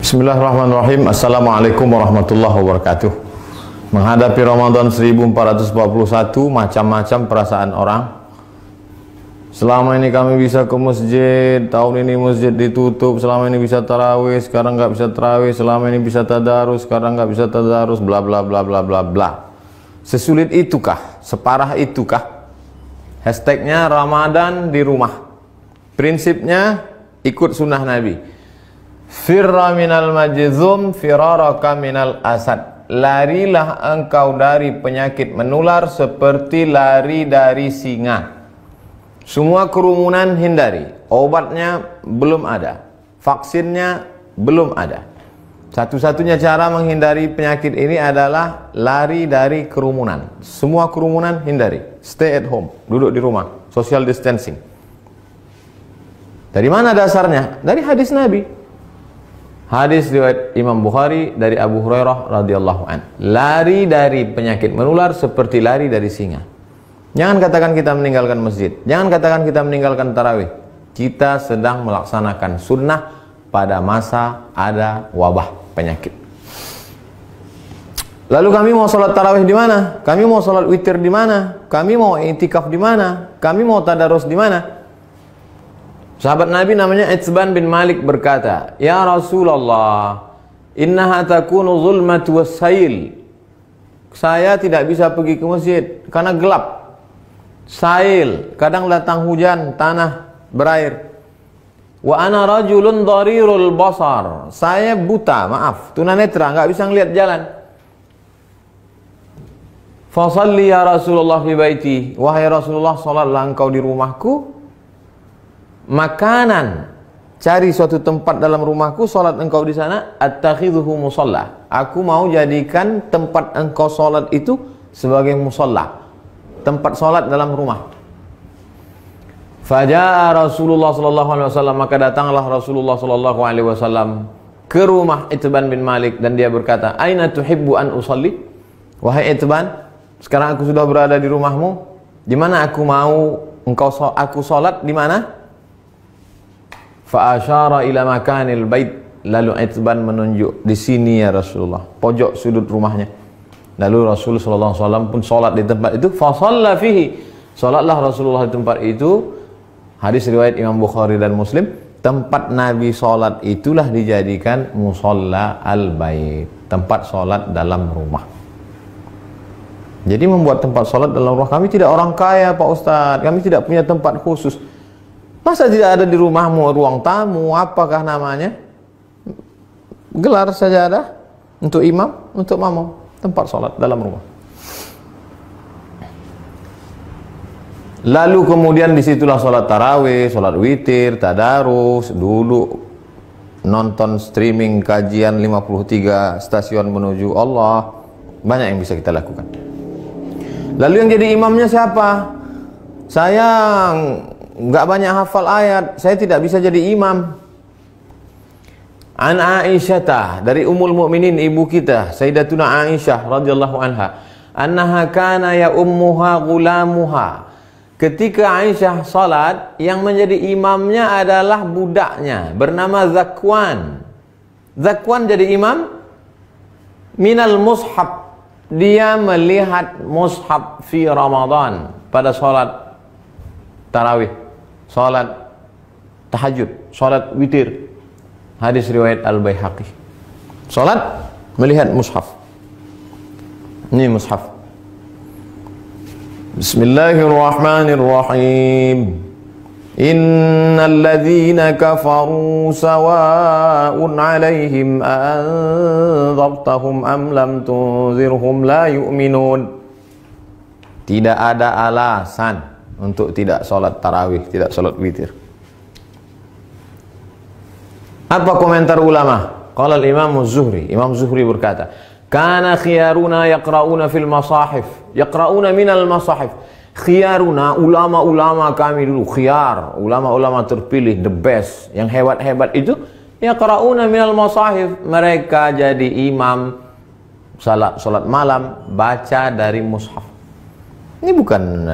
Bismillahirrahmanirrahim. Assalamualaikum warahmatullahi wabarakatuh. Menghadapi Ramadan 1441, macam-macam perasaan orang. Selama ini kami bisa ke masjid, tahun ini masjid ditutup. Selama ini bisa tarawih, sekarang nggak bisa tarawih. Selama ini bisa tadarus, sekarang nggak bisa tadarus. Bla bla bla bla bla bla. Sesulit itukah? Separah itukah? Hashtagnya Ramadan di rumah. Prinsipnya ikut sunnah Nabi. Firra minal majzum firaraka minal asad. Larilah engkau dari penyakit menular seperti lari dari singa. Semua kerumunan hindari. Obatnya belum ada, vaksinnya belum ada. Satu-satunya cara menghindari penyakit ini adalah lari dari kerumunan. Semua kerumunan hindari. Stay at home, duduk di rumah, social distancing. Dari mana dasarnya? Dari hadis Nabi. Hadis riwayat Imam Bukhari dari Abu Hurairah radhiyallahu an. Lari dari penyakit menular seperti lari dari singa. Jangan katakan kita meninggalkan masjid. Jangan katakan kita meninggalkan tarawih. Kita sedang melaksanakan sunnah pada masa ada wabah penyakit. Lalu kami mau sholat tarawih di mana? Kami mau sholat witir di mana? Kami mau i'tikaf di mana? Kami mau tadarus di mana? Sahabat Nabi namanya Itsban bin Malik berkata, "Ya Rasulullah, innaha takunu zulmatu wassail." Saya tidak bisa pergi ke masjid karena gelap. Sail, kadang datang hujan, tanah berair. Wa ana rajulun dharirul basar. Saya buta, maaf, tunanetra, enggak bisa ngelihat jalan. Fa shalli ya Rasulullah fi baiti. Wahai Rasulullah, salatlah engkau di rumahku. Makanan, cari suatu tempat dalam rumahku, solat engkau di sana. Attakhidhuhu musalla. Aku mau jadikan tempat engkau solat itu sebagai musalla, tempat solat dalam rumah. Faja'a Rasulullah sallallahu alaihi wasallam, maka datanglah Rasulullah sallallahu alaihi wasallam ke rumah Itsban bin Malik dan dia berkata, "Aina tuhibbu an usalli?" Wahai Itsban, sekarang aku sudah berada di rumahmu. Di mana aku mau aku solat di mana? Fa asyara ila makanil bait. Lalu Itsban menunjuk, di sini ya Rasulullah, pojok sudut rumahnya. Lalu Rasul sallallahu alaihi wasallam pun salat di tempat itu. Fa shalla fihi. Salatlah Rasulullah di tempat itu. Hadis riwayat Imam Bukhari dan Muslim. Tempat Nabi salat itulah dijadikan musalla al-bait, tempat salat dalam rumah. Jadi membuat tempat salat dalam rumah. Kami tidak orang kaya, Pak Ustadz. Kami tidak punya tempat khusus. Masa tidak ada di rumahmu ruang tamu, apakah namanya? Gelar saja ada untuk imam, untuk makmum, tempat sholat dalam rumah. Lalu kemudian disitulah sholat tarawih, sholat witir, tadarus, dulu nonton streaming kajian 53 stasiun menuju Allah. Banyak yang bisa kita lakukan. Lalu yang jadi imamnya siapa? Saya nggak banyak hafal ayat, saya tidak bisa jadi imam. An Aisyah, dari Ummul Mukminin, ibu kita Sayyidatuna Aisyah radhiyallahu anha, annaha kana ya ummuha gulamuha. Ketika Aisyah salat, yang menjadi imamnya adalah budaknya bernama Zakwan. Zakwan jadi imam minal mushaf. Dia melihat mushaf fi Ramadan pada salat tarawih, salat tahajud, salat witir. Hadis riwayat Al-Baihaqi. Salat melihat mushaf. Ini mushaf. Bismillahirrahmanirrahim. Innal ladzina kafaru sawa'un 'alaihim anzartahum am lam tunzirhum la yu'minun. Tidak ada alasan untuk tidak sholat tarawih, tidak sholat witir. Apa komentar ulama? Qala al-Imam Az-Zuhri. Imam Zuhri berkata, "Kana khiyaruna yaqra'una fil masahif." Yaqra'una minal masahif. Khiyaruna, ulama-ulama kami dulu, khiyar, ulama-ulama terpilih, the best, yang hebat-hebat itu, yaqra'una minal masahif. Mereka jadi imam salat malam, baca dari mushaf. Ini bukan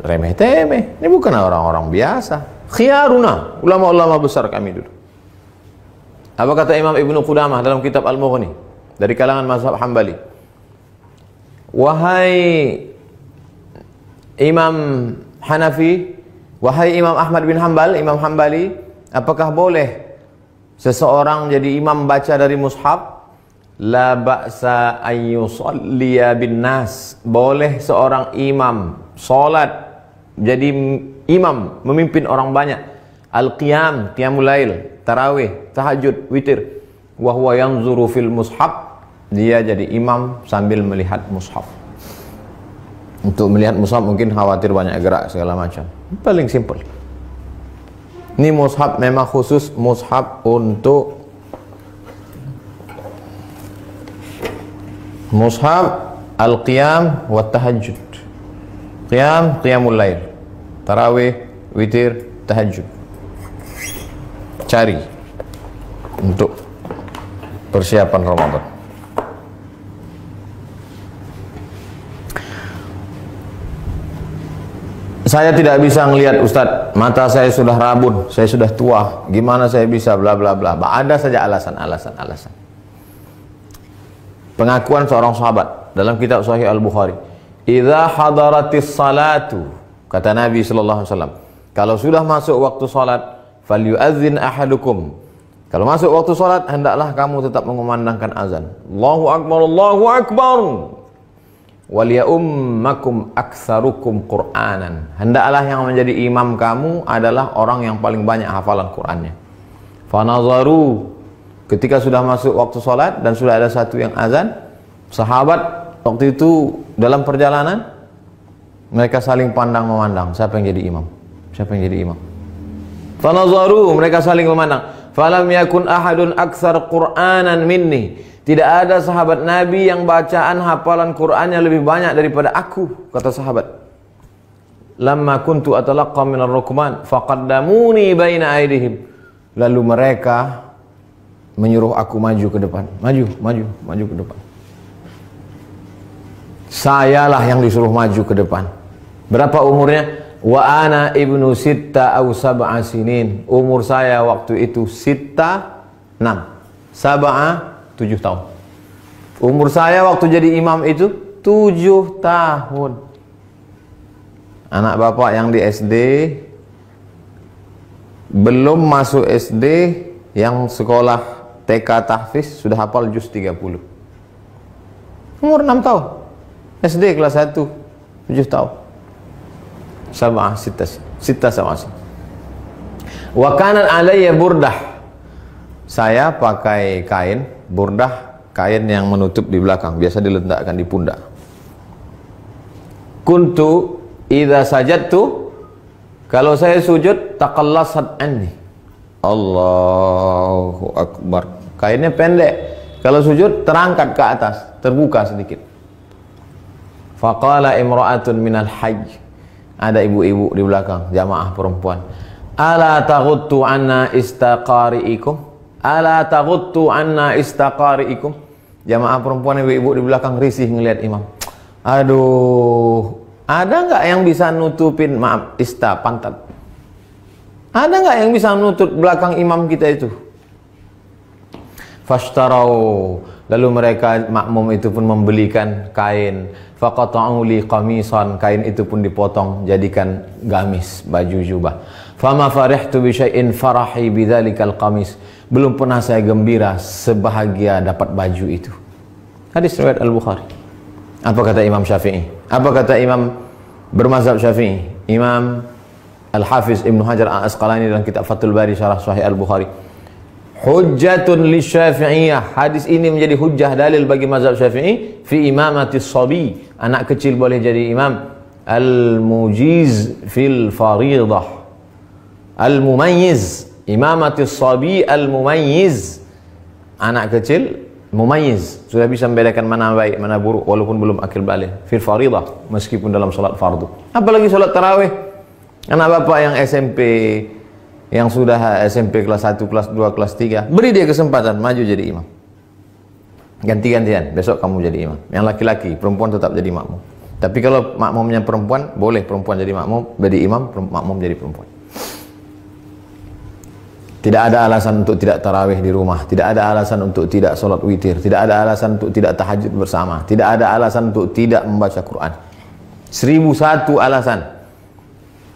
remeh-temeh, ini bukan orang-orang biasa. Khiyaruna, ulama-ulama besar kami dulu. Apa kata Imam Ibnu Qudamah dalam kitab Al-Mughni dari kalangan mazhab Hambali? Wahai Imam Hanafi, wahai Imam Ahmad bin Hanbal, Imam Hambali, apakah boleh seseorang jadi imam baca dari mushaf? La ba'sa ayyusalliya bin nas. Boleh seorang imam salat jadi imam memimpin orang banyak. Al-qiyam, qiyamul lail, tarawih, tahajud, witir. Wa huwa yanzuru fil mushaf. Dia jadi imam sambil melihat mushaf. Untuk melihat mushaf mungkin khawatir banyak gerak segala macam. Paling simple. Ini mushaf memang khusus mushaf untuk mushaf al-qiyam wa tahajud. Qiyam, qiyamul lail, tarawih, witir, tahajud. Cari untuk persiapan Ramadan. Saya tidak bisa ngelihat Ustadz, mata saya sudah rabun, saya sudah tua, gimana saya bisa bla bla bla. Ada saja alasan. Pengakuan seorang sahabat dalam kitab Sahih Al-Bukhari, "Idza hadaratis salatu," kata Nabi sallallahu alaihi wasallam, kalau sudah masuk waktu salat, falyu'adzin ahadukum. Kalau masuk waktu salat, hendaklah kamu tetap mengumandangkan azan. Allahu akbar, Allahu akbar. Waliyummakum aktsarukum Qur'anan. Hendaklah yang menjadi imam kamu adalah orang yang paling banyak hafalan Qur'annya. Fanazaru, ketika sudah masuk waktu salat dan sudah ada satu yang azan, sahabat waktu itu dalam perjalanan mereka saling pandang memandang, siapa yang jadi imam? Siapa yang jadi imam? Fanazaru, mereka saling memandang. Falam yakun ahadun aktsar Qur'anan minni. Tidak ada sahabat Nabi yang bacaan hafalan Qur'annya lebih banyak daripada aku, kata sahabat. Lamma kuntu atalaqqa minar rukman faqaddamuni baina aydihim. Lalu mereka menyuruh aku maju ke depan. Maju ke depan. Sayalah yang disuruh maju ke depan. Berapa umurnya? Wa ana ibnu sitta aw sab'a sinin. Umur saya waktu itu sitta 6. Sab'a 7 tahun. Umur saya waktu jadi imam itu 7 tahun. Anak bapak yang di SD, belum masuk SD, yang sekolah TK tahfiz sudah hafal juz 30. Umur 6 tahun. SD kelas 1, 7 tahun. Sab'ah sitta sab'ah. Wa kanat alayya burdah. Saya pakai kain burdah, kain yang menutup di belakang, biasa diletakkan di pundak. Kuntu idza sajadtu, kalau saya sujud, taqallasat anni. Allahu akbar. Kainnya pendek. Kalau sujud terangkat ke atas, terbuka sedikit. Faqala imra'atun minal hajj. Ada ibu-ibu di belakang, jamaah perempuan. Ala taghuttu anna istaqari'ikum? Ala taghuttu anna istaqari'ikum? Jamaah perempuan ibu-ibu di belakang risih ngelihat imam. Aduh, ada nggak yang bisa nutupin, maaf, pantat? Ada nggak yang bisa nutup belakang imam kita itu? Fashtarau, lalu mereka makmum itu pun membelikan kain. Faqata'u li qamisan, kain itu pun dipotong jadikan gamis, baju jubah. Fama farihtu bi syai'in farahi bidzalikal qamis. Belum pernah saya gembira sebahagia dapat baju itu. Hadis riwayat Al-Bukhari. Apa kata Imam Syafi'i? Apa kata Imam bermazhab Syafi'i? Imam Al-Hafiz Ibnu Hajar Al-Asqalani dalam kitab Fathul Bari Syarah Sahih Al-Bukhari. Hujjatun li Syafi'iyah. Hadis ini menjadi hujjah dalil bagi mazhab Syafi'i fi imamatis sabi. Anak kecil boleh jadi imam. Al-mujiz fil faridah. Al-mumayyiz. Imamatis sabi al-mumayyiz. Anak kecil mumayyiz, sudah bisa membedakan mana baik, mana buruk walaupun belum akil balik. Fil faridah, meskipun dalam salat fardu. Apalagi salat tarawih. Anak bapak yang SMP, yang sudah SMP kelas 1, kelas 2, kelas 3, beri dia kesempatan maju jadi imam. Ganti-gantian, besok kamu jadi imam. Yang laki-laki, perempuan tetap jadi makmum. Tapi kalau makmumnya perempuan, boleh perempuan jadi makmum, jadi imam, makmum jadi perempuan. Tidak ada alasan untuk tidak tarawih di rumah, tidak ada alasan untuk tidak sholat witir, tidak ada alasan untuk tidak tahajud bersama, tidak ada alasan untuk tidak membaca Quran. 1001 alasan.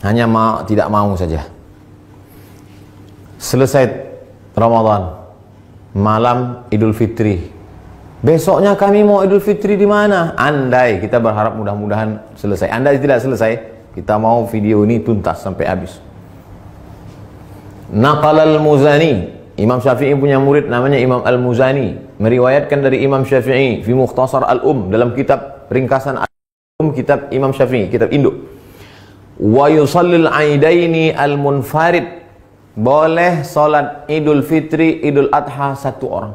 Hanya tidak mau saja. Selesai Ramadan, malam Idul Fitri. Besoknya kami mau Idul Fitri di mana? Andai, kita berharap mudah-mudahan selesai. Andai tidak selesai, kita mau video ini tuntas sampai habis. Naqal al-Muzani, Imam Syafi'i punya murid namanya Imam al-Muzani, meriwayatkan dari Imam Syafi'i fi Mukhtasar al-Um, dalam kitab ringkasan al-Um, kitab Imam Syafi'i, kitab induk. Wa yusallil aidaini al-munfarid, boleh salat Idul Fitri, Idul Adha satu orang.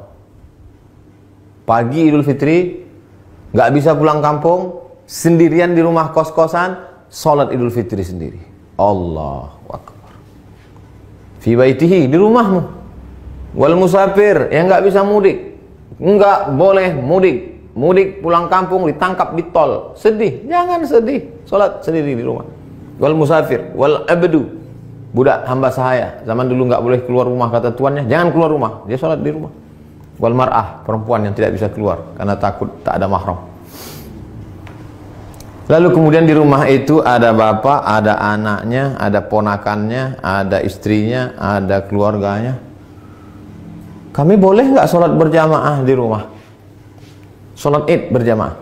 Pagi Idul Fitri, nggak bisa pulang kampung, sendirian di rumah kos-kosan, salat Idul Fitri sendiri. Allahu Akbar. Fi baitihi, di rumahmu. Wal musafir, yang nggak bisa mudik, nggak boleh mudik. Mudik pulang kampung ditangkap di tol, sedih. Jangan sedih, salat sendiri di rumah. Wal musafir, wal abdu, budak hamba sahaya. Zaman dulu nggak boleh keluar rumah, kata tuannya, jangan keluar rumah, dia salat di rumah. Wal mar'ah, perempuan yang tidak bisa keluar karena takut tak ada mahram. Lalu kemudian di rumah itu ada bapak, ada anaknya, ada ponakannya, ada istrinya, ada keluarganya. Kami boleh nggak sholat berjamaah di rumah? Sholat id berjamaah.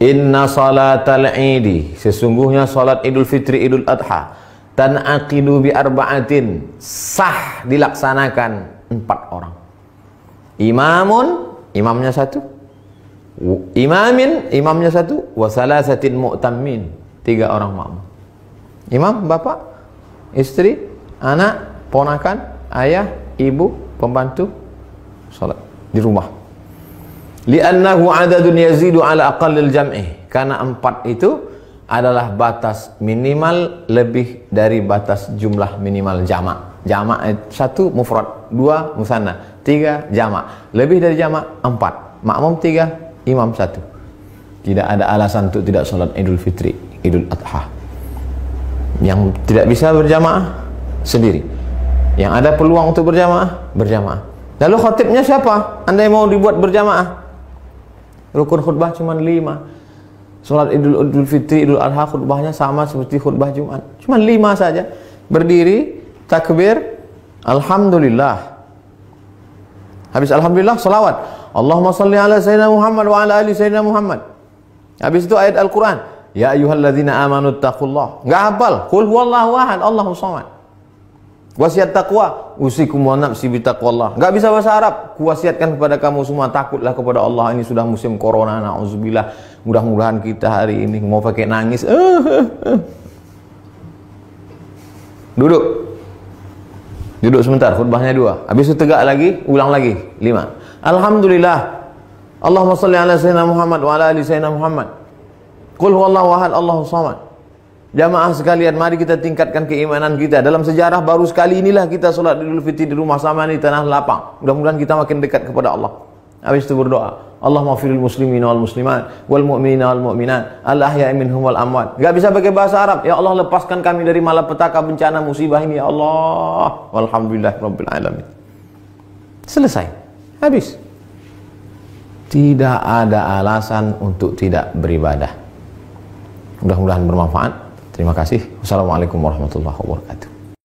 Inna salatal idi, sesungguhnya sholat Idul Fitri, Idul Adha, tan'aqidu bi arba'atin, sah dilaksanakan 4 orang. Imamun, imamnya 1. Imamin, imamnya 1, wa salasatin mu'tammin, 3 orang makmum. Imam, bapak, istri, anak, ponakan, ayah, ibu, pembantu, salat di rumah. Li'annahu adadun yazidu ala aqallil jam'i, karena 4 itu adalah batas minimal lebih dari batas jumlah minimal jamak. Jamak 1 mufrad, 2 musanna, 3 jamak. Lebih dari jamak 4, makmum 3, imam 1. Tidak ada alasan untuk tidak sholat Idul Fitri, Idul Adha. Yang tidak bisa berjamaah sendiri, yang ada peluang untuk berjamaah, berjamaah. Lalu khatibnya siapa? Andai mau dibuat berjamaah, rukun khutbah cuma 5. Sholat Idul Fitri, Idul Adha khutbahnya sama seperti khutbah Jumat, cuma 5 saja. Berdiri, takbir, alhamdulillah. Habis alhamdulillah, salawat. Allahumma salli ala sayyidina Muhammad wa ala ali sayyidina Muhammad. Habis itu ayat Al-Quran, ya ayyuhalladzina amanu taqullah. Enggak hafal, qul huwallahu ahad, Allahus samad. Wasiat taqwa, usikum wa nafsi bi taqwallah. Enggak bisa bahasa Arab, kuwasiatkan kepada kamu semua takutlah kepada Allah. Ini sudah musim corona, nauzubillah. Mudah-mudahan kita hari ini mau pakai nangis. Duduk sebentar, khutbahnya 2. Habis itu tegak lagi, ulang lagi, 5. Alhamdulillah. Allahumma salli ala sayyidina Muhammad wa ala ali sayyidina Muhammad. Qul huwallahu ahad, Allahus samad. Jamaah sekalian, mari kita tingkatkan keimanan kita. Dalam sejarah baru sekali inilah kita salat Idul Fitri di rumah sama di tanah lapang. Mudah-mudahan kita makin dekat kepada Allah. Habis itu berdoa, Allahumma firil muslimin wal muslimat wal mu'minina wal mu'minat al ahya'i minhum wal amwat. Enggak bisa pakai bahasa Arab. Ya Allah, lepaskan kami dari malapetaka, bencana, musibah ini ya Allah. Walhamdulillahirabbil alamin. Selesai. Habis. Tidak ada alasan untuk tidak beribadah. Mudah-mudahan bermanfaat. Terima kasih. Wassalamualaikum warahmatullahi wabarakatuh.